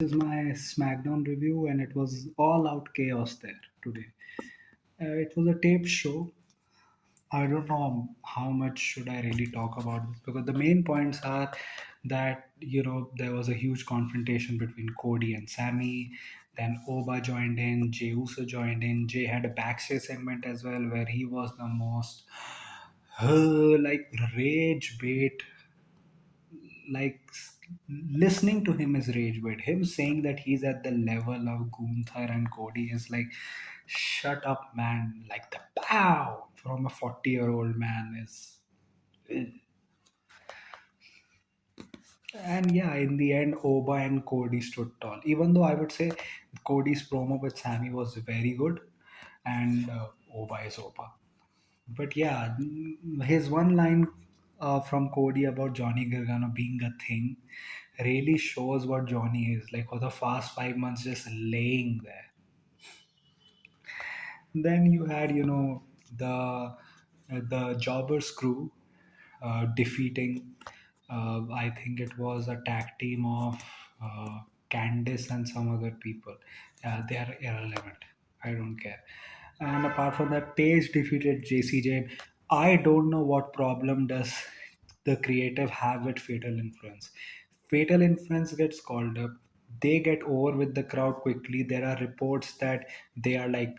This is my SmackDown review, and it was all out chaos there today. It was a taped show. I don't know how much should I really talk about this because the main points are that there was a huge confrontation between Cody and Sammy. Then Oba joined in, Jey Uso joined in. Jay had a backstage segment as well where he was the most like rage bait, like listening to him is rage bait. Him saying that he's at the level of Gunther and Cody is like, shut up, man. Like the pow from a 40-year-old man is. And yeah, in the end, Oba and Cody stood tall. Even though I would say Cody's promo with Sammy was very good, and Oba is Oba. But yeah, his one line from Cody about Johnny Gargano being a thing really shows what Johnny is like for the past 5 months, just laying there. Then you had, the Jobbers crew defeating. I think it was a tag team of Candice and some other people. They are irrelevant. I don't care. And apart from that, Paige defeated JC Jane. I don't know what problem does the creative have with Fatal Influence. Fatal Influence gets called up. They get over with the crowd quickly. There are reports that they are like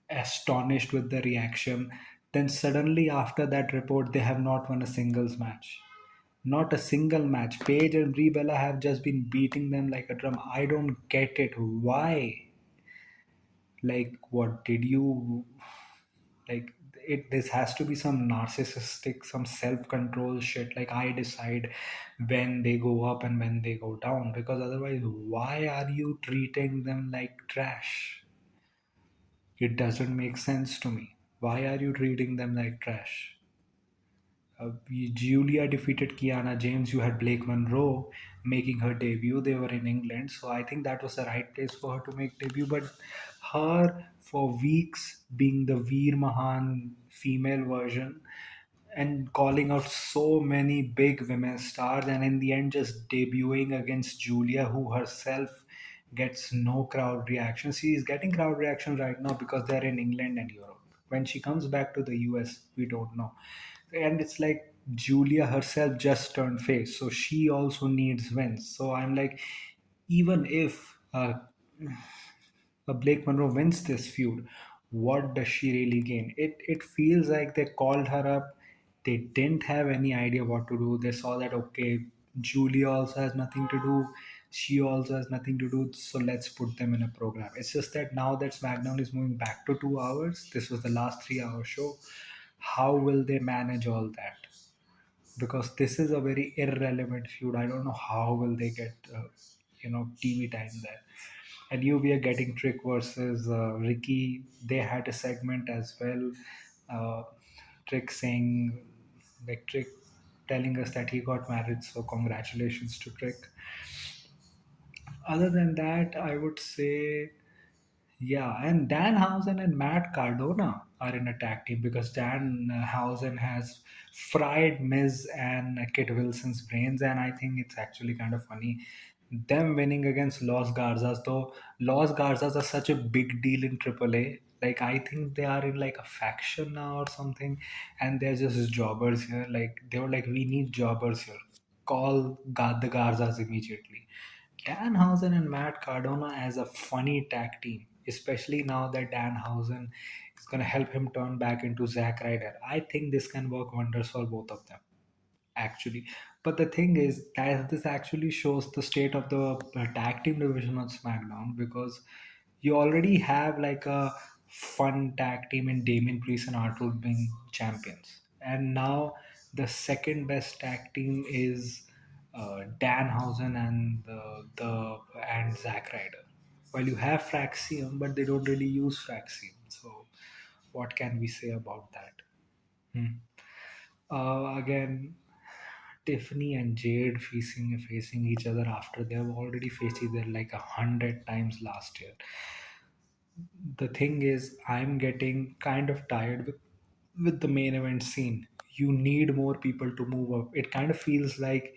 astonished with the reaction. Then suddenly, after that report, they have not won a singles match. Not a single match. Paige and Brie Bella have just been beating them like a drum. I don't get it. Why? Like, what did you like? This has to be some narcissistic, some self-control shit. Like, I decide when they go up and when they go down, because otherwise, why are you treating them like trash? It doesn't make sense to me. Why are you treating them like trash? Julia defeated Kiana James. You had Blake Monroe making her debut. They were in England, so I think that was the right place for her to make debut. But her, for weeks, being the Veer Mahan female version and calling out so many big women stars, and in the end, just debuting against Julia, who herself gets no crowd reaction. She is getting crowd reaction right now because they're in England and Europe. When she comes back to the US, we don't know. And it's like Julia herself just turned face, so she also needs wins. So I'm like, even if Blake Monroe wins this feud, what does she really gain? It feels like they called her up. They didn't have any idea what to do. They saw that okay, Julia also has nothing to do. She also has nothing to do. So let's put them in a program. It's just that now that SmackDown is moving back to 2 hours, this was the last 3 hour show. How will they manage all that? Because this is a very irrelevant feud. I don't know how will they get TV time there. And you we are getting Trick versus Ricky. They had a segment as well. Uh, Trick saying like Trick telling us that he got married. So congratulations to Trick. Other than that, I would say yeah, and Danhausen and Matt Cardona are in a tag team because Danhausen has fried Miz and Kit Wilson's brains, and I think it's actually kind of funny. Them winning against Los Garzas, though Los Garzas are such a big deal in AAA. Like, I think they are in like a faction now or something, and they're just jobbers here. Like, they were like, we need jobbers here. Call the Garzas immediately. Danhausen and Matt Cardona as a funny tag team, especially now that Danhausen is going to help him turn back into Zack Ryder. I think this can work wonders for both of them, actually. But the thing is that this actually shows the state of the tag team division on SmackDown because you already have like a fun tag team in Damien Priest and R-Truth being champions, and now the second best tag team is Danhausen and and Zack Ryder. Well, you have Fraxium, but they don't really use Fraxium. So, what can we say about that? Hmm. Again, Tiffany and Jade facing each other after they have already faced each other like 100 times last year. The thing is, I'm getting kind of tired with the main event scene. You need more people to move up. It kind of feels like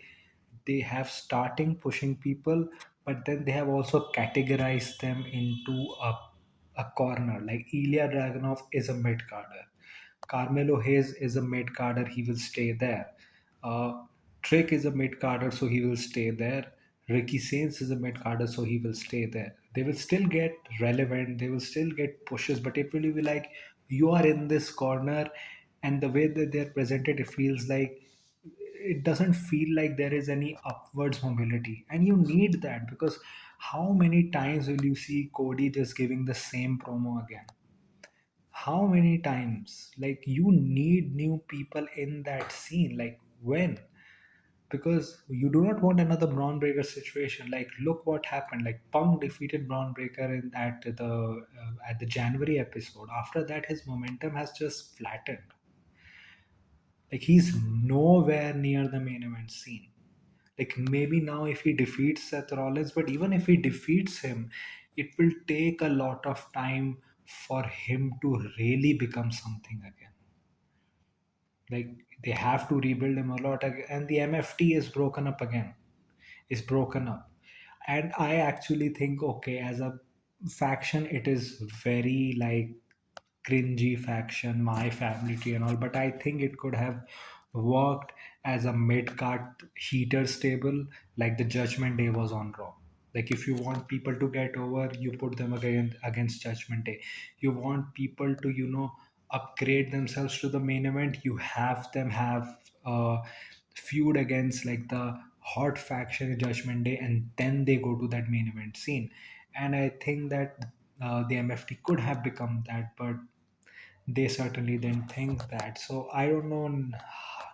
they have starting pushing people, but then they have also categorized them into a corner. Like Ilya Dragunov is a mid carder, Carmelo Hayes is a mid carder, he will stay there. Uh, Trick is a mid carder, so he will stay there. Ricky Saints is a mid carder, so he will stay there. They will still get relevant, they will still get pushes, but it will be like you are in this corner, and the way that they're presented, it feels like it doesn't feel like there is any upwards mobility. And you need that because how many times will you see Cody just giving the same promo again? How many times? Like, you need new people in that scene. Like, when? Because you do not want another Braun Breaker situation. Like, look what happened. Like, Punk defeated Braun Breaker at the January episode. After that, his momentum has just flattened. Like, he's nowhere near the main event scene. Like, maybe now if he defeats Seth Rollins, but even if he defeats him, it will take a lot of time for him to really become something again. Like, they have to rebuild him a lot again, and the MFT is broken up again. Is broken up, and I actually think, okay, as a faction, it is very like cringy faction, my family tree and all, but I think it could have worked as a mid-card heater stable like the Judgment Day was on Raw. Like, if you want people to get over, you put them against Judgment Day. You want people to, upgrade themselves to the main event, you have them have a feud against like the hot faction in Judgment Day, and then they go to that main event scene. And I think that the MFT could have become that, but they certainly didn't think that. So I don't know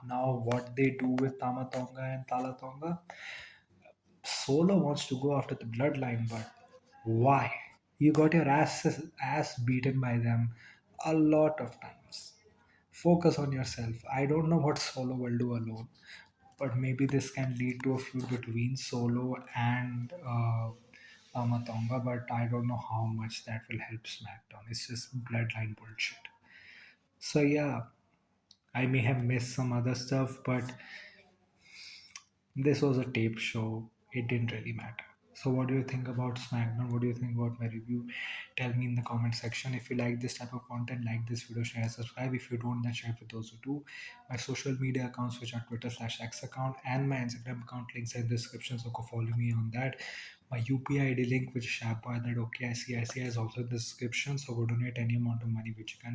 now what they do with Tamatonga and Talatonga. Solo wants to go after the bloodline, but why? You got your ass beaten by them a lot of times. Focus on yourself. I don't know what Solo will do alone, but maybe this can lead to a feud between Solo and Tamatonga, but I don't know how much that will help SmackDown. It's just bloodline bullshit. So yeah, I may have missed some other stuff, but this was a tape show. It didn't really matter. So, what do you think about SmackDown? What do you think about my review? Tell me in the comment section. If you like this type of content, like this video, share, subscribe. If you don't, then share it with those who do. My social media accounts, which are Twitter/X account and my Instagram account, links in the description. So, go follow me on that. My UPI ID link, which is sharpboy.okicici, is also in the description. So, go donate any amount of money which you can.